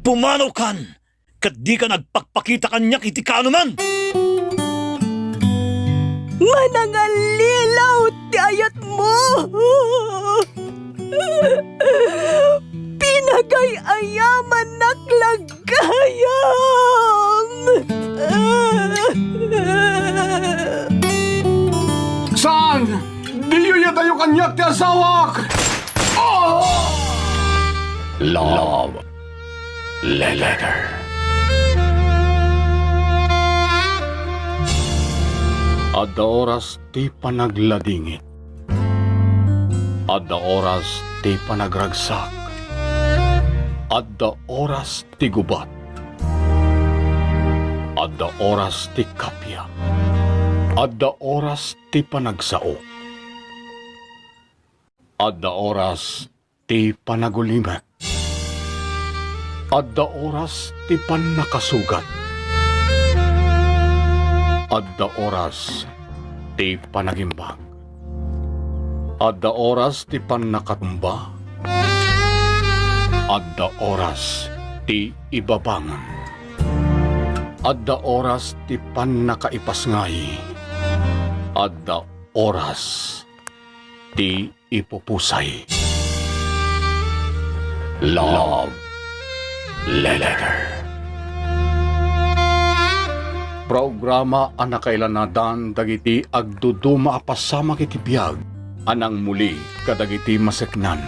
Pumanaw kan! Kat di ka nagpakpakita kanyak iti kaanuman! Manangalilaw ti ayat mo! Pinagay-ayaman naklagayam! Saan? Di yu yata yung kanyak ti asawak! Oh! Love Letter. Adda oras ti panagladingit. Adda oras ti panagragsak. Adda oras ti gubat. Adda oras ti kapya. Adda oras ti panagsao. Adda oras ti panagulimek. Adda oras ti pannakasugat. Adda oras ti panagimbag. Adda oras ti pannakatumba. Adda oras ti ibabangon. Adda oras ti pannakaipasngay. Adda oras ti ipupusay. Love Letter. Programa anakailanadan dagiti agduduma apasama kiti biyag anang muli kadagiti maseknan.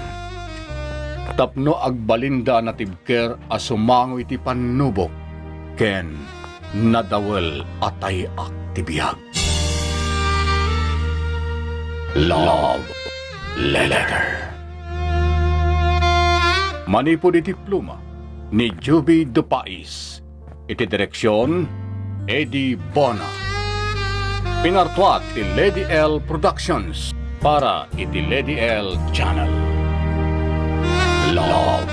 Tapno agbalinda na tibker asumango iti panubok ken nadawel atay ti biyag. Love Letter. Manipod iti pluma ni Juby Dupais. Iti direksyon Eddie Bona. Pinartuat ti Lady L Productions para iti Lady L Channel. Love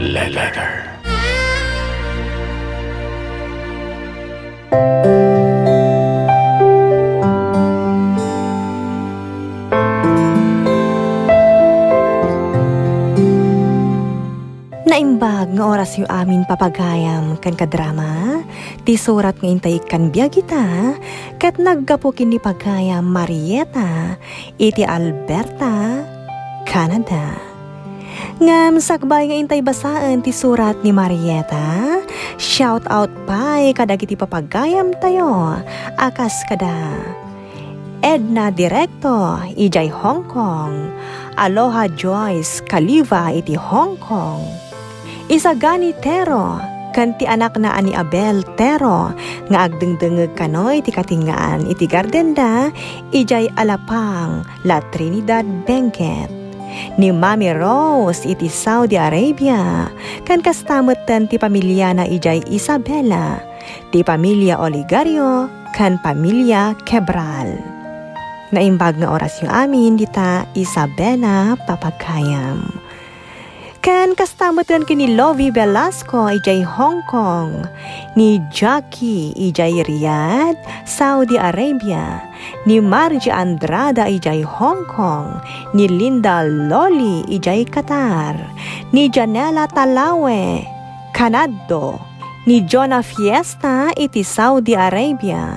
Letter. Naimbag nga oras yu amin papagayam kan kadrama, ti surat nga intay kan biyagita, kat naggapo kini pagayam Marieta, iti Alberta, Canada. Ngam sakbay nga intay basaan ti surat ni Marieta, shout out pa'y kadagiti papagayam tayo, akas kada. Edna Directo, ijay Hong Kong, Aloha Joyce Kaliva iti Hong Kong. Isagani Tero, kanti anak na ani Abel Tero, nga agdengdengeg kanoy ti katingaan iti Gardenda, ijay Alapang, La Trinidad Benguet. Ni Mami Rose iti Saudi Arabia, kan kastametan ti pamilya na ijay Isabela, ti pamilya Oligario, kan pamilya Quebral. Naimbag nga oras yung amin dita Isabela papagkayam. Kan kastamatan kini Lovie Velasco ijay Hong Kong, ni Jackie ijay Riyadh, Saudi Arabia, ni Margie Andrada ijay Hong Kong, ni Linda Loli ijay Qatar, ni Janela Talawe, Canado, ni Jonah Fiesta iti Saudi Arabia,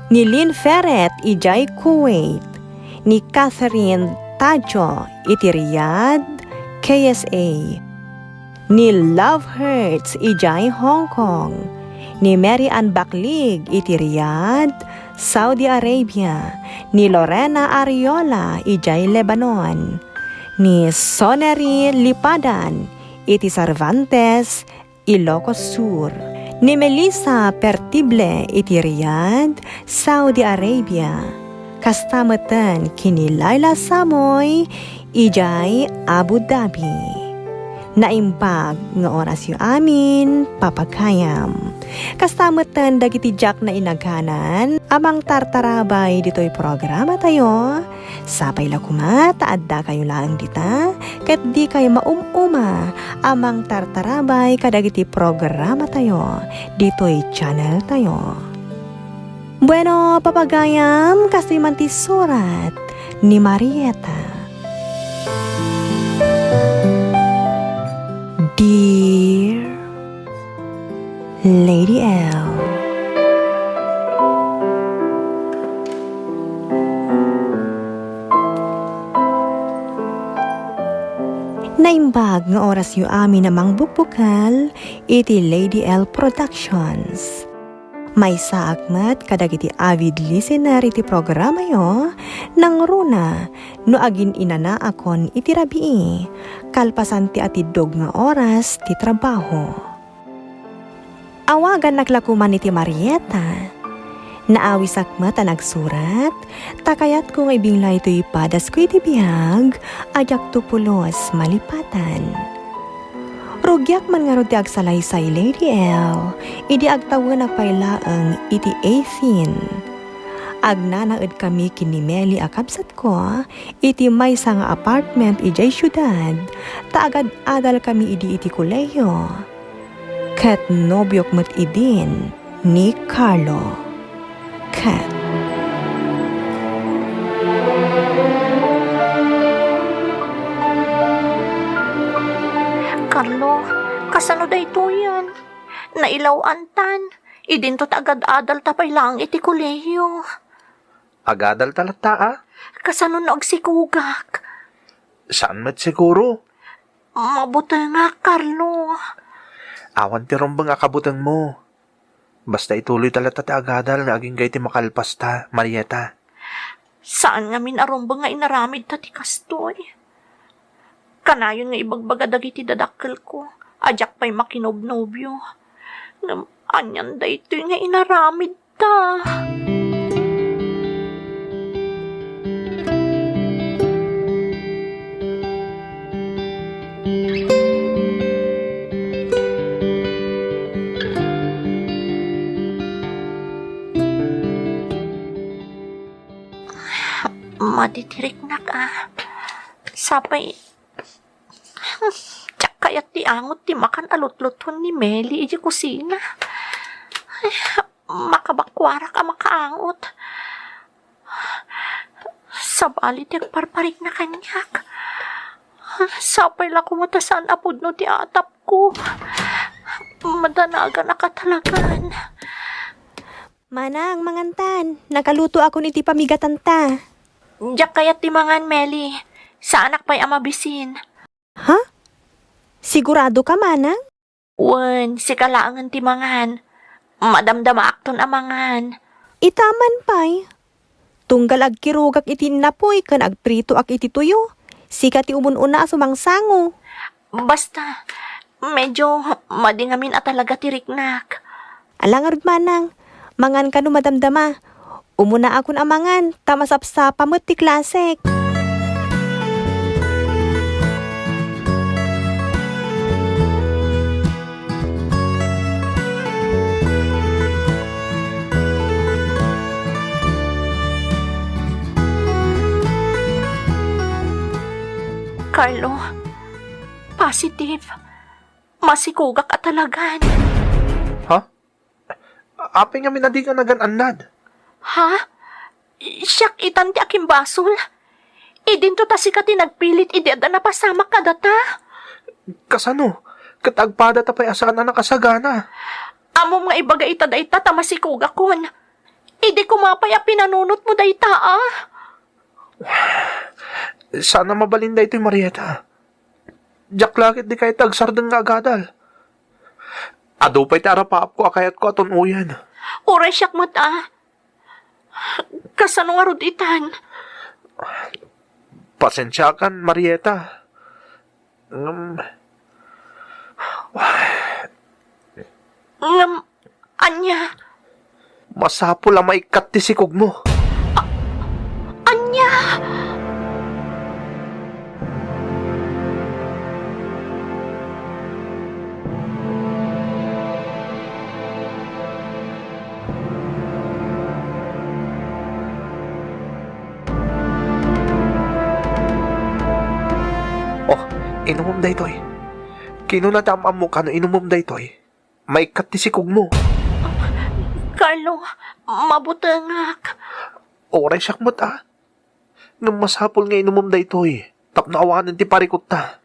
ni Lynn Ferret ijay Kuwait, ni Catherine Tajo iti Riyadh, KSA, ni Love Hurts ijay Hong Kong, ni Mary Ann Baklig iti Riyadh, Saudi Arabia, ni Lorena Ariola ijay Lebanon, ni Soneri Lipadan iti Cervantes, Ilocos Sur, ni Melissa Pertible iti Riyadh, Saudi Arabia, kastamatan kini Laila Samoy ijay Abu Dhabi. Naimbag nga oras yu amin papagkayam. Kastamatan dagiti jak na inaghanan amang tartarabay dito'y programa tayo. Sapay lakumat adda kayo lang dita ket di kayo maumuma amang tartarabay kadagiti programa tayo dito'y channel tayo. Bueno, papagayam, kasi man ti surat ni Marieta. Dear Lady L, naimbag nga oras yu amin namang bukbukal iti Lady L Productions. May saakmat kadagiti avid listener iti programa yo nang runa no agin inana akon iti rabii kalpasan ti atidog nga oras ti trabaho. Awagan naklakuman iti Marieta. Naawi sakmat a nagsurat, takayat ko nga ibingla ito ipadas ko iti biyag, ajak tupulos malipatan. Rugyak man nga ro ti agsalaysay Lady L, idi agtawan agpailaang iti 18. Agnanaed kami kini Meli akabsat ko, iti may nga apartment ijay syudad, taagad adal kami idi iti kuleyo. Kat nobyok mat idin ni Carlo. Kat. Carlo, kasano da ito yan? Nailawan tan. Idintot agad adal tapay lang iti kolehiyo. Agadal talata ah? Kasano na agsikugak? Saan mat siguro? Mabuti nga, Carlo. Awan ti rombang akabutang mo. Basta ituloy talata ti agadal nga aging gay ti makalpas ta, Marieta. Saan nga minarombang nga inaramid ta ti kastoy? Kanayon nga ibagbaga dagiti dadakkel ko. Ajak pa'y makinobnobyo. Anyan da ito nga inaramid ta. Matitirik na ka. Sapay. Tsak kayat ti angot ti makan alutluton ni Meli iji kusina. Ay, makabakwara ka makaangot. Sabali ti agparparik na kanyak. Sapay la kumutasan apod no ti atap ko. Madanaga na katalagan. Manang, mangantan, nakaluto ako niti pamigatan ta. Diyak kayat ti mangan, Meli. Sa anak pa'y amabisin. Ha? Sigurado ka, Manang? Wen, si kalaangan ti mangan. Madamdama akton amangan. Itaman pa'y. Tunggal agkirugak iti napoy kan agprito ak iti tuyo. Sika ti umununa sumangsango. Basta, medyo madingamin at talaga ti riknak. Alangarod, Manang. Mangan ka no madamdama. Umuna akon amangan, tamasapsapa mo't ti klasek. Carlo, positive. Masikugak at talagan. Ha? Apay nga minadi ka nagan-anad. Ha? Siyak itan ti aking basol. Idinto ta si kati nagpilit ideda na pasama ka data. Kasano? Katagpada tapay asaan na nakasagana. Amo mga ibaga ita da ita tamasikugak kon. Idi kumapaya pinanunot mo da ita ah. Sana mabalinda ito'y Marieta. Diyak lakit di kayo tagsardang nga agadal. Ado pa'y tarapap ko akayat ko aton uyan. Oray siyak mat ah. Kasano nga rod itan? Pasensya kan, Marieta. Anya? Masapo lang maikat ti sikog mo. Anya? Inumom da ito'y. Kino na tamam mo ka no inumom da ito'y. Maikat ti sikog mo. Carlo? Carlo. Mabutangak. Oray siyak mo't Nang masapol nga inumom da ito Tapno awanan ti parikot ta.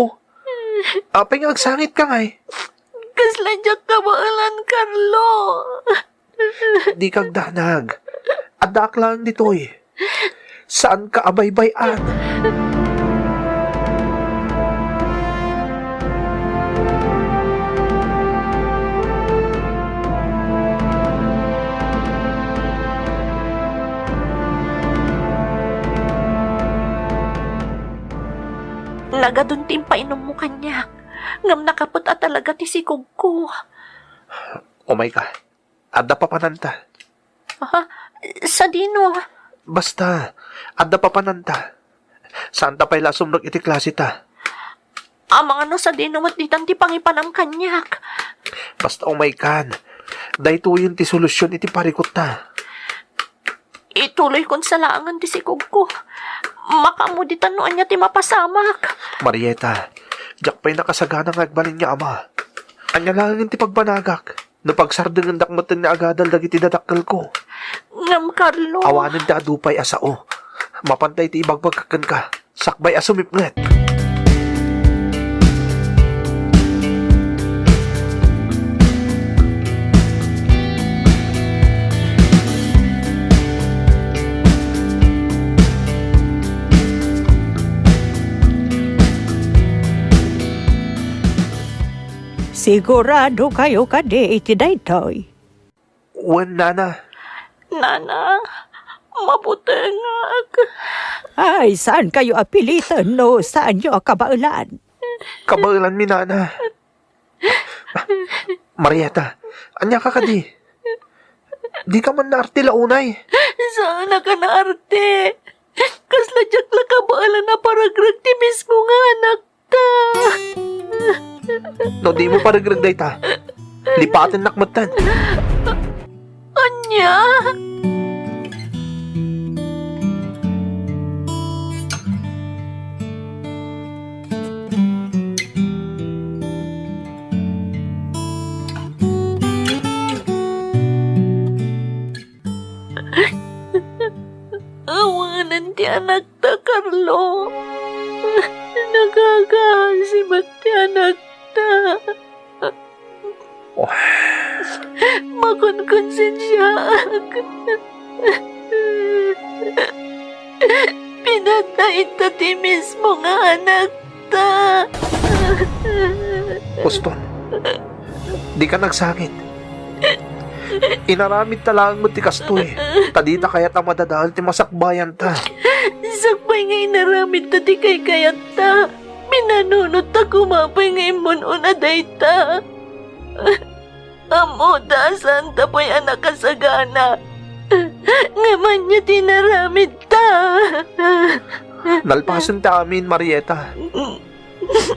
Oh, apay nga agsangit ka nga Kasladyak ka baalan, Carlo. Di kag danag. Adak lang dito Saan ka abaybayan? Nagadun painom mo kanya. Ngam nakaputa talaga ti sikog ko. Oh my God. Adda pa pananta. Sa dino. Basta, adda pa pananta. Saan ta pa'y lasumrag iti klase ta? Amang ano sa dino mo't ditan ti pangipanam kanyak. Basta oh my God. Dahito yun ti solusyon iti parikot ta. Ituloy kon sa laangan ti sikog ko. Makamuditan noan niya ti mapasamak. Marieta, diyak pa'y nakasagana nga agbalin niya ama. Anya lang ti pagbanagak. No pagsardeng ang dakmatan ni agadal dagiti dadakkel ko. Ngam, Carlo. Awanan da adupay asao. Mapantay ti ibagbagkakan ka. Sakbay asumipnget. Sigurado kayo kadi iti daytoy. Wen nana, Nana, mabutangak. Ay, saan kayo apilitan no? Saan nyo kabailan? kabailan mi nana. Marieta, anya ka kadi? Di ka man naarti launay. Sana ka na arte. Kasladyak la kabaalan na paragrag ti mismo nga anak ta. No, di mo paragragday ta. Lipatin nakmatan. Anya? Awanan ti anak ta, Carlo. Nagagasimat ti anak ta. Oh. Makonkonsensyaak. Pinatay ta ti mismo nga anak ta. Poston, di ka nagsangit. Inaramid talang mo ti kastoy. Tadita kaya ta madadaan ti masakbayan ta. Sakbay nga inaramid ta ti kay kayat ta. Minanunod ta kumapay nga imunon aday ta. Amo dasan ta po'y anak kasagana. Ngaman niya tinaramid ta. Nalpasan ta amin, Marieta.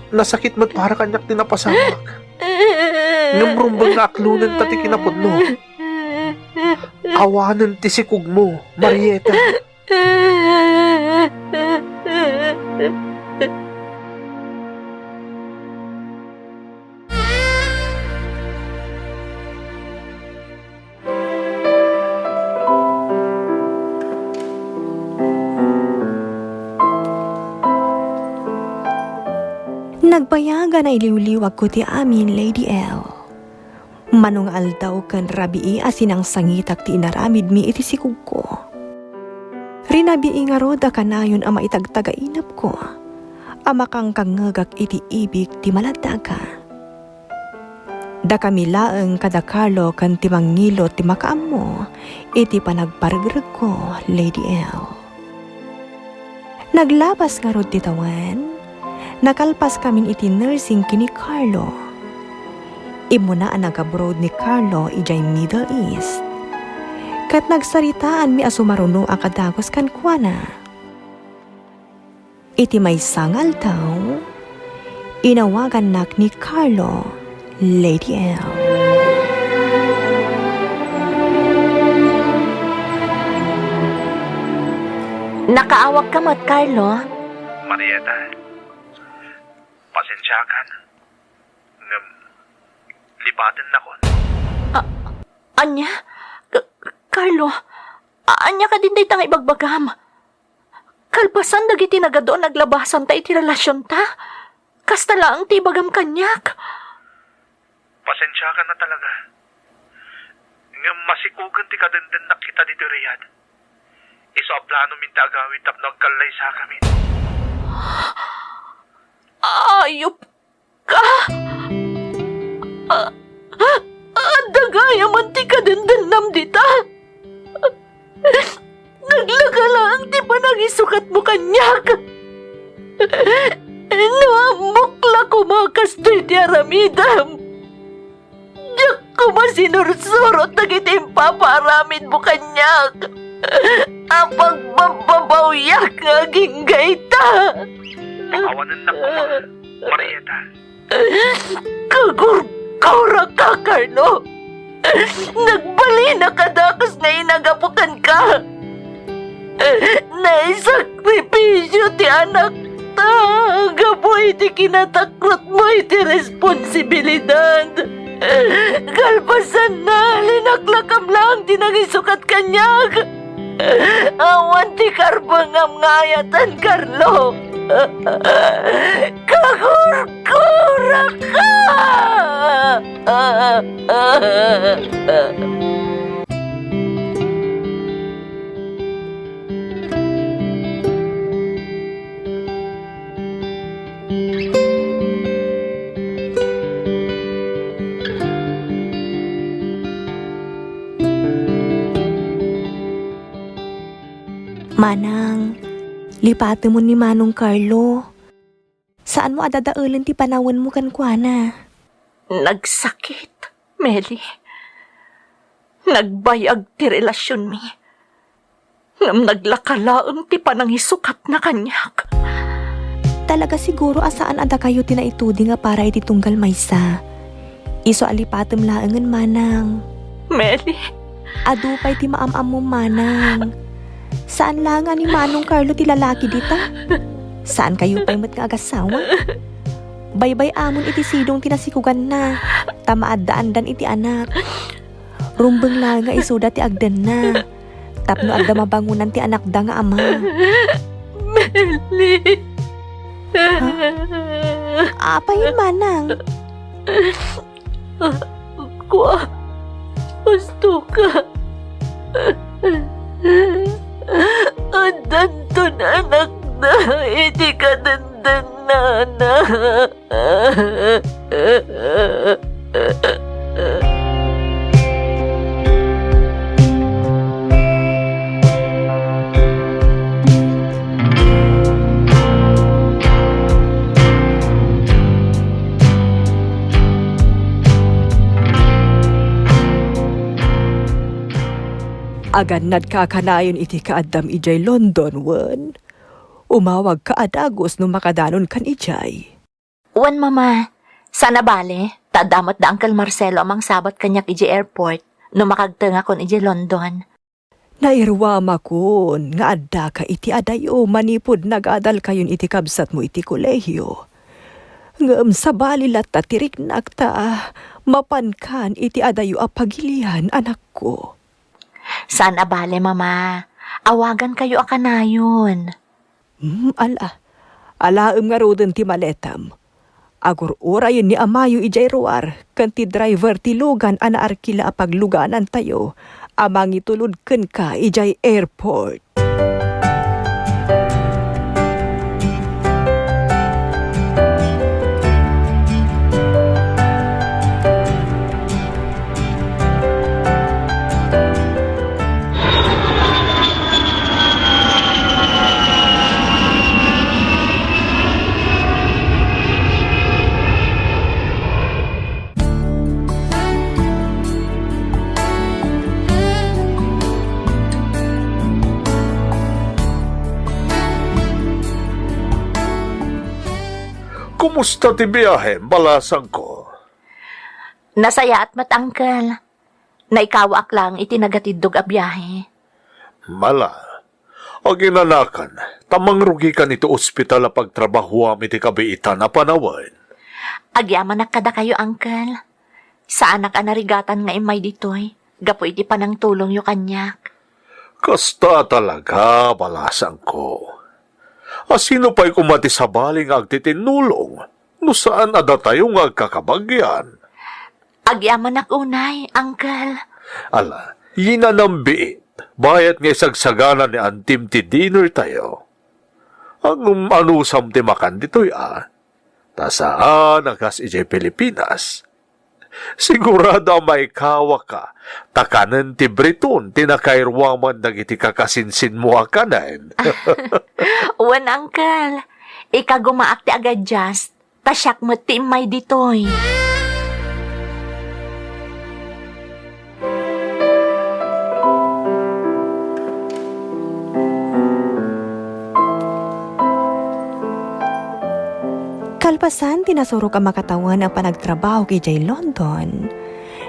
Nasakit mo't para kanyak tinapasamak. Ngamrumbang nga aklunan ta ti kinapudno. Awanan ti sikug mo, Marieta. Nagbayaga na iliwliwag ko ti amin, Lady L. Manong aldaw kan rabii asinang sangitak ti inaramid mi iti sikug ko. Rinabii nga roda kanayon ama itagtagainap ko. Ama kang kangagak iti ibig ti maladaga. Da kami laeng kada Carlo kan ti mangilo ti makaammo iti panagpargreg ko, Lady L. Naglabas nga rod ti tawan. Nakalpas kamin iti nursing kini Carlo. Imuna ang nag-abroad ni Carlo ijay Middle East. Kat nagsaritaan mi asumaruno ang kadagos kan kuana. Iti may sangal taw, inawagan nak ni Carlo, Lady L. Nakaawag ka mo't, Carlo? Marieta, Pasensyakan. Lipatan na ko. Anya? Carlo, anya ka din day tang ibagbagam. Kalpasan dagiti nagadoon naglabasan ta iti relasyon ta. Kasta lang ti bagam kanyak. Pasensyakan na talaga. Masikugan ti kadenden na kita dito Riyadh. Iso a plano min ti agawid tapno agkalay sa kamin. Ayop ka! Dagaya man ti kadendennam dita. Naglaga lang ti panagisukat mo kanyak. Naambukla ko makas do'y ti aramidam. Diyak ko masinursurot na kitim paparamid mo kanyak. Apag bababawyak aging gaita. Awanan na ko, Marieta. Kagurkura ka, Carlo. Nagbali na kadakas nga inagapukan ka. Naisakripisyo ti anak ta. Gaboy ti kinatakrot mo iti responsibilidad. Kalpasan na, linaklakam lang ti nagisukat kanyag. Awan ti karbangam ngayatan, Carlo. Kagurkura ka! Manang, lipate mo ni Manong Carlo. Saan mo adadaulan ti panawan mo kan kuana? Nagsakit, Meli. Nagbayag ti relasyon mi. Ngam naglakalaang ti panangisukat na kanyak. Talaga siguro asaan ada kayo tinaitudi nga para iti tunggal maysa. Iso alipatem laengen Manang. Meli, Adupay ti maamam mo Manang. Saan lang nga ni Manong Carlo ti lalaki dita? Saan kayo pa'y mat nga agasawa? Baybay amon iti sidong tinasikugan na. Tamaadaan-dan iti anak. Rumbeng lang nga isuda ti agdan na. Tapno adda mabangunan ti anak da nga ama. Meli. Apayin Manang? Gusto ka. Andan anak na, iti ka dandan na. Agan nadkakanayon iti kaadam ijay London, wen. Umawag ka adagos no makadanon kan ijay. Wan mama, sana bale, tadamot da Uncle Marcelo amang sabat kanyak iji airport no makagtanga kon iji London. Nairwama kun nga adda ka iti adayo manipod nagadal kayon iti kabsat mo iti kolehiyo. Ngem sa balilat ta tiriknak ta mapankan iti adayo a pagilian anak ko. Sana bale mama, awagan kayo akanayon. Alaem nga roden ti maletam. Agur orayon ni amayo ijay ruar, kan ti driver ti lugan ana arkila a pagluganan tayo, amang itulod ken ka ijay airport. Kumusta ti biyahe, balasang ko? Nasaya at matangkal. Naikawaak lang iti nagatidog a biyahe. Mala. O ginanakan, tamang rugi ka nito ospital a pagtrabahuam iti kabiitan na panawan. Agyaman na kada kayo, Uncle. Sa anak anarigatan nga imay ditoy, gapo iti panang tulong yu kanyak. Kasta talaga, balasang ko. Sino pa'y kumati sa baling agtitinulong? No saan ada tayo nga agkakabagyan? Agyaman nak unay, Uncle. Ala, yinanambiit. Bayat nga sagsagana ni Antim ti dinner tayo. Ang anusam ti makan dito'y tasaan akas ije Pilipinas. Sigurado may kawa ka. Takanan ti Briton, tinakairwaman dagiti kakasinsin mo akanan. Uwan, Uncle. Ika gumaak ti agad just. Tasyak mo ti imay ditoy. Kalpasan, tinasurok ang makatawan ang panagtrabaho kay Jay London.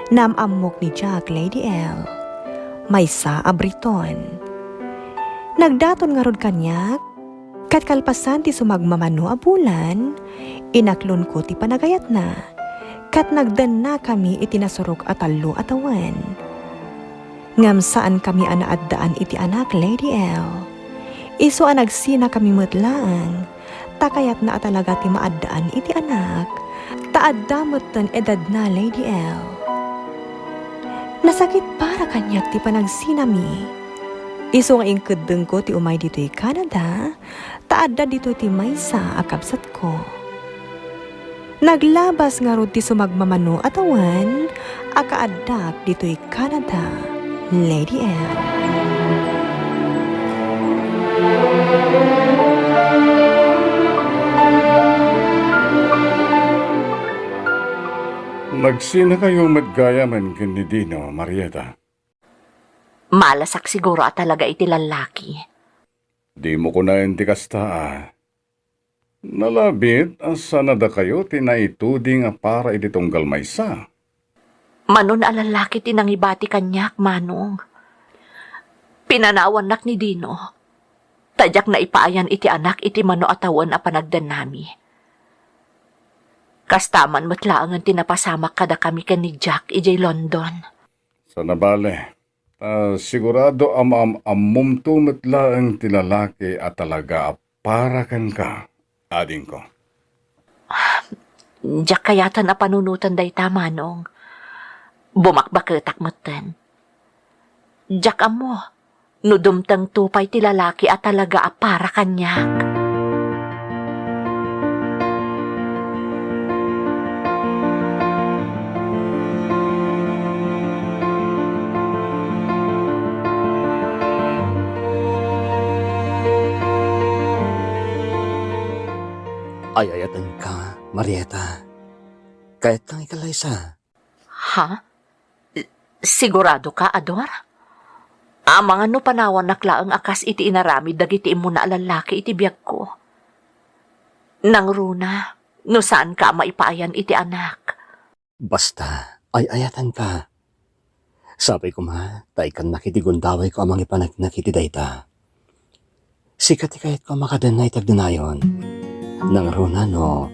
Namamok ni Jack, Lady L. Maysa a Briton. Nagdaton nga rod kanyak, kat kalpasan ti sumagmamano a bulan, inaklon ko ti panagayat na, kat nagdan na kami iti nasurok at talo atawan. Ngam saan kami anaaddaan iti anak, Lady L. Iso ang nagsina kami matlaang, takayat na talaga ti maaddaan iti anak, taadamot tan edad na, Lady L. Nasakit para kanyak ti panagsinami. Iso nga ingkadeng ko ti umay dito Canada, taadda dito ti maysa akabsat ko. Naglabas nga rod ti sumagmamano atawan, akaaddak dito Canada, Lady L. Nagsina kayo madgayaman ni Dino, Marieta. Malasak siguro at talaga iti lalaki. Di mo ko na hindi kasta Nalabit, sana da kayo tinaituding para iti tunggal maysa. Manon a lalaki tinangibati kanyak, Manong. Pinanawan nak ni Dino. Tadyak na ipaayan iti anak iti mano atawan a panagdan nami. Kastaman matlaangan tinapasamak kada kami kan ni Jack ijay London. Sa nabale, sigurado amum tumatlaang tilalaki at talaga para kan ka, ading ko. Jack kayatan na panunutan day Manong. Bumakbaketak matan. Jack amo, nudumtang tupay ti lalaki at talaga para kanyak. Ayayatan ka, Marieta. Kahit kang ikalaysa. Ha? Sigurado ka, Ador? Amang ano panawan naklaang akas iti inaramid dagiti imo na lalaki iti biyag ko. Nang runa, no saan ka maipaayan iti anak? Basta, ayayatan ka. Sabi ko tay kan nakitigundaway ko amang ipanagnak iti dayta. Sikat kahit ko makadanay tagdanayon. Nang runa no,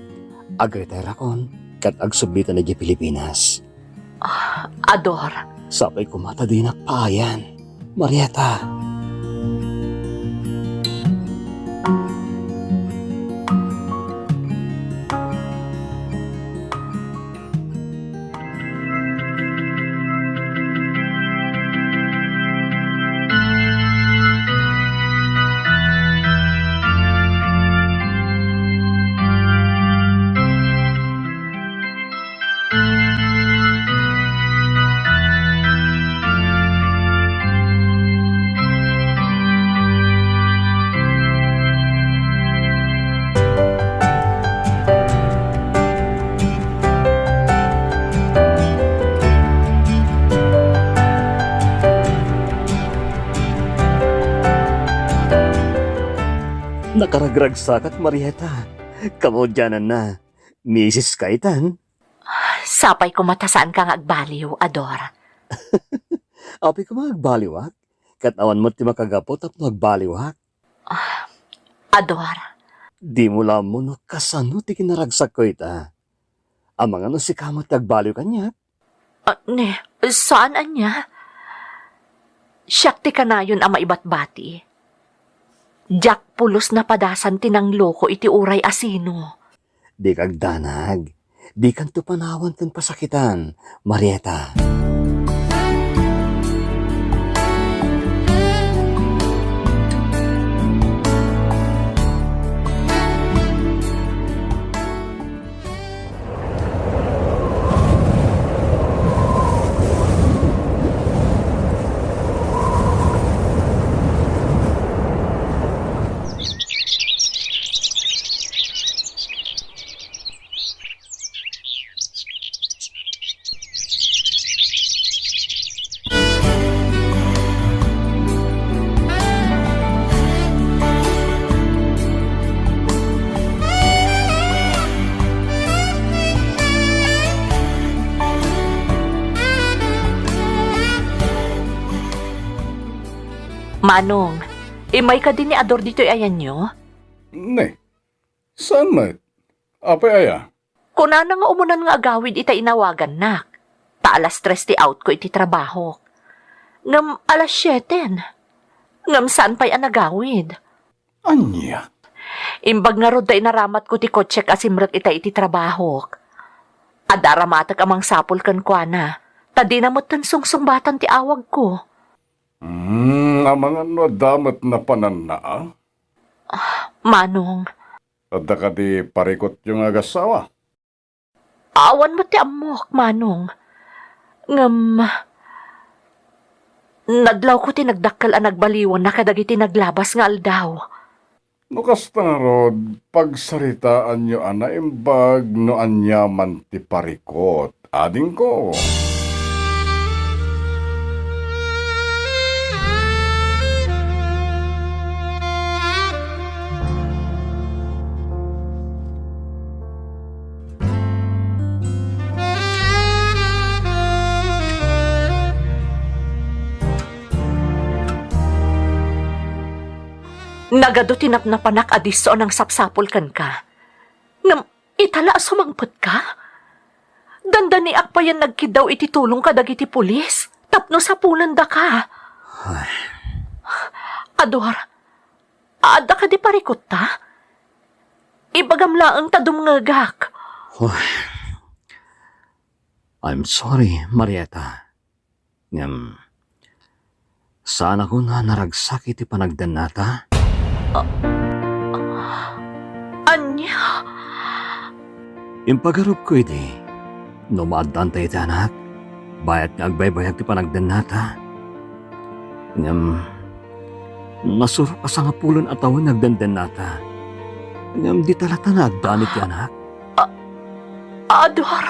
agretera kon, kat agsubitan na di Pilipinas. Ador, Sabay ko matadinak paayan, Marieta. Nakaragragsakat, Marieta. Kamodyanan na. Mrs. Kaitan. sapay ko matasaan kang agbaliw, Ador. Api ko magbaliwak. Katawan mo ti makagapot at magbaliwak. Ador, Di mo lamon no kasano ti kinaragsak ko ita. Amang ano si kamot tagbaliw kanya? Ne, saan anya? Siyakti ka na yun ang maibat-bati. Jack pulos na padasan tinang loko iti uray asino. Di kag danag. Di kan to panawan kan pasakitan, Marieta. Manong, imay ka din ni Ador dito ayan nyo? Ne, saan met? Apay aya? Kuna na nga umunan nga agawid ita inawagan nak. Ta alas 3 ti out ko iti trabaho. Ngam alas 7. Ngam saan pa'y anagawid? Anya? Imbag nga rod da inaramat ko ti kotsek asimrek ita iti trabaho. Adaramatag amang sapol kan kwa na. Tadi na mo't sungsungbatan ti awag ko. Amang ano damat na panana? Manong, Tadda ka di parikot yung agasawa. awan mo ti amok, Manong. Ngam, nadlaw ko ti nagdakkal ang nagbaliwan na kadagiti naglabas nga aldaw. No kasta nga rod, pagsaritaan nyo ana imbag no anya man ti parikot. Ading ko. Nagado tinapnapanak adiso ng sapsapol kan ka. Ngam, itala sumangpot ka? Danda ni Akpayan nagkidaw iti tulong ka dagiti pulis. Tapno sa pulanda ka. Ador, ada ka di parikot ta? Ibagamlaang ta dumngagak. I'm sorry, Marieta. Sana ko na naragsak iti panagdanata. Anya? Impagarup ko iti. Numaaddan tayo iti anak. Bayat nga agbaybayag ti panagdanata. Nasuro ka sa nga pulon at awan nagdandanata. Di talata na agdanit ti anak. Ador,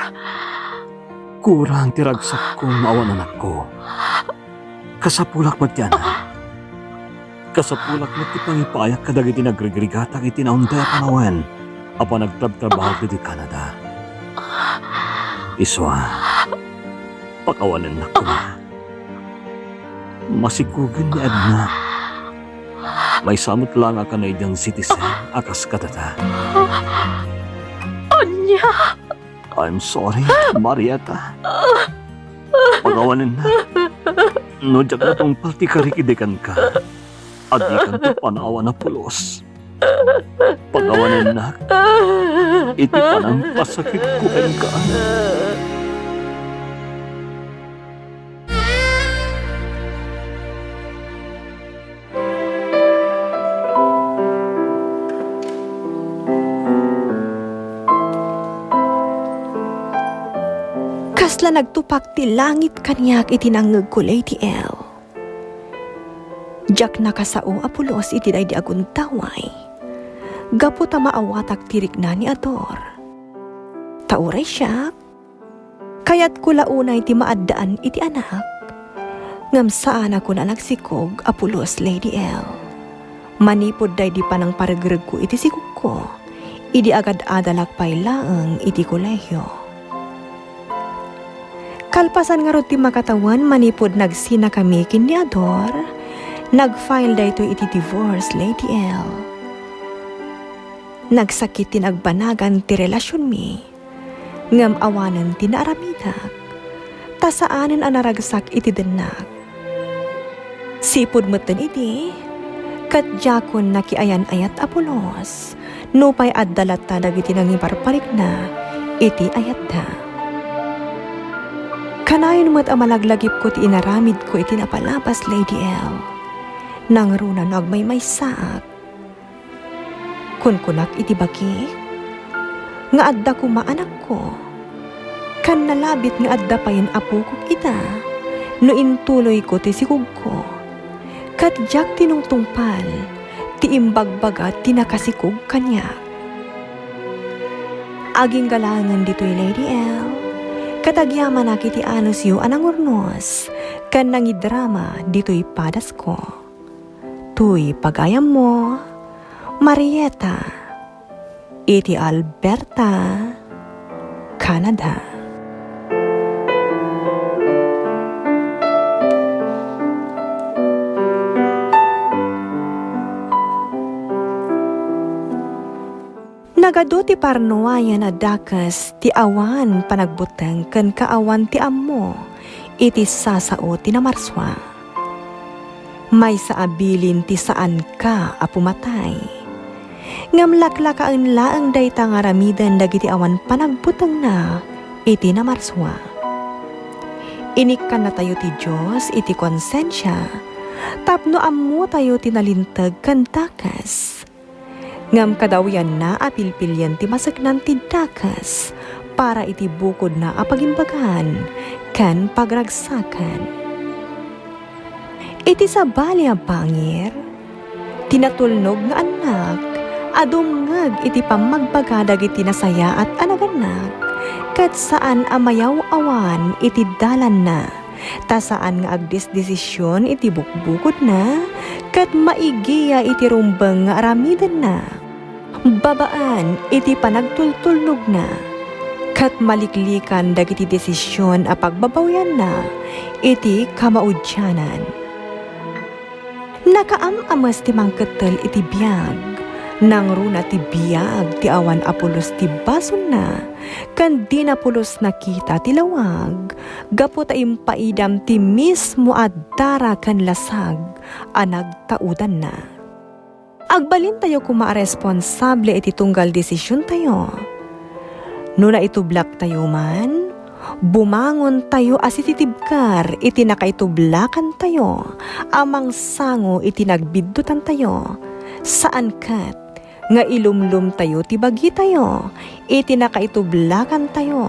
Kurang tiragsak kong awan anak ko. Kasapulak magti anak. Kasapulak magti pangipayak kadag iti nagrigrigatag iti naunday panawen. Apa nagtrab-trabaho iti Canada. Iswa, pakawanan na ko na. Masikugin ni Edna. May samot lang a Canadian citizen akas katata. anya? I'm sorry, Marieta. Pagawanan na. No, diyak na tong paltikarikidekan ka. Adikan to panawa na pulos. Pagawanan na. Iti panang pasakit ko ka. Kasla nagtupak ti langit kanyak iti nangeg ko Lady L. Jak nakasao apulos iti day di aguntaway. Gapu ta maawatak tirik na ni Ador. Tauray siya. Kayat kula unay ti maaddaan iti anak. Ngam saan ako na nagsikog apulos Lady L. Manipod day di panang paragreg ko iti sikog ko. Idi agad adalak pay laeng iti kolehyo. Kalpasan nga roti makatawan manipod nagsina kami kin ni Ador, nag-file dayto iti divorce Lady L. Nagsakit tin agbanagan ti relasyon mi. ngam awanan tinaaramidak, tasaanan anaragsak iti denak. Sipud metten iti, kat jakon nakiayan ayat Apolos, nupay addalata dagiti nangiparparik na, iti ayat da. Kanayon mo't amalaglagip ko ti inaramid ko iti napalabas, Lady L. Nang runan agmay saak. Kunkunak iti bagi, nga adda ko maanak ko. Kan nalabit nga adda pa yun apo ko ita, no intuloy ko ti sikug ko. Kat jak tinungtungpal, ti imbagbagat tinakasikug kanya. Aging galangan dito'y Lady L. Katagyaman na kiti anos yu anang urnos, kan nangidrama dito'y padas ko. Tuy pagayam mo, Marieta, iti Alberta, Canada. Nagado ti parnuayan na dakas ti awan panagbuteng ken kaawan ti ammo iti sasao ti namarswa. May saabilin ti saan ka a pumatay. Ngam laklakaan laang dayta nga ramidan dagiti awan panagbuteng na iti namarswa. Inikkan na tayo ti Diyos iti konsensya tapno ammo tayo tinalintag ken dakas. Ngam kadawyan na apilpilyan ti masagnan ti dakas para iti bukod na apagimbagan kan pagragsakan. Iti sabali a bangir, tinatulnog nga anak, adumngag iti pamagbaga dagiti nasaya at anaganak, kat saan amayaw awan iti dalan na, ta saan nga agdesisyon iti bukbukod na, kat maigiya iti rumbang nga aramidan na. Babaan iti panagtultulnog na, kat maliklikan dagiti desisyon a pagbabawyan na, iti kamaudyanan. Nakaamamas ti mangketel iti biyag, nang runa ti biyag ti awan Apolos ti bason na, kan di na pulos nakita ti lawag, gapo ta impaidam ti mismo at dara kan lasag, anagtaudan na. Agbalin tayo kumaaresponsable iti tunggal desisyon tayo. No na itublak tayo man, bumangon tayo as ititibkar iti nakaitublakan tayo, amang sango iti nagbiddutan tayo, saan kat nga ilumlum tayo ti bagi tayo, iti nakaitublakan tayo,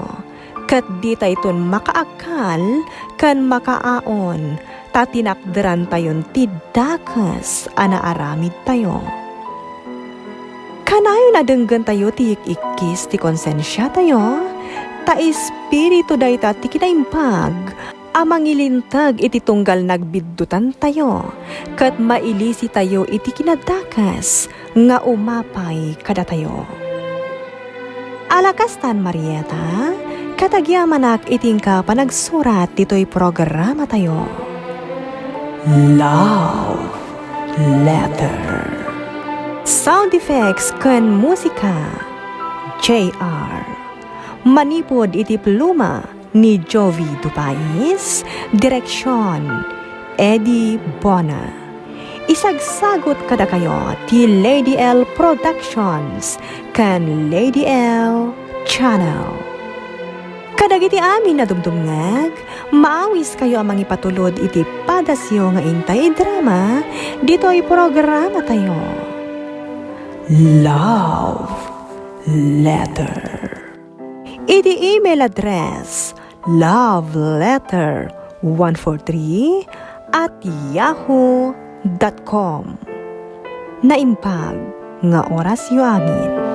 kat di tayo ton makaakal kan makaaon, tatinakderan tayon ti dakas anaaramid tayo. Kanayo na denggan tayo ti ikikis ti konsensya tayo, ta espiritu dayta ti kinaimbag, amang ilintag iti tunggal nagbiddutan tayo, kat mailisi tayo iti kinadakas, nga umapay kada tayo. Alakastan Marieta, katagyamanak iting ka panagsurat dito'y programa tayo. Love Letter. Sound effects ken musika, JR. Manipod iti pluma ni Jovi Dupais, direksyon Eddie Bona. Isagsagot kada kayo ti Lady L Productions ken Lady L Channel. Kadagiti amin na dumdumngag, maawis kayo amang ipatulod iti padasyo nga intay drama, dito'y programa tayo. Love Letter. Iti email address loveletter143@yahoo.com. Naimpag nga oras yu amin.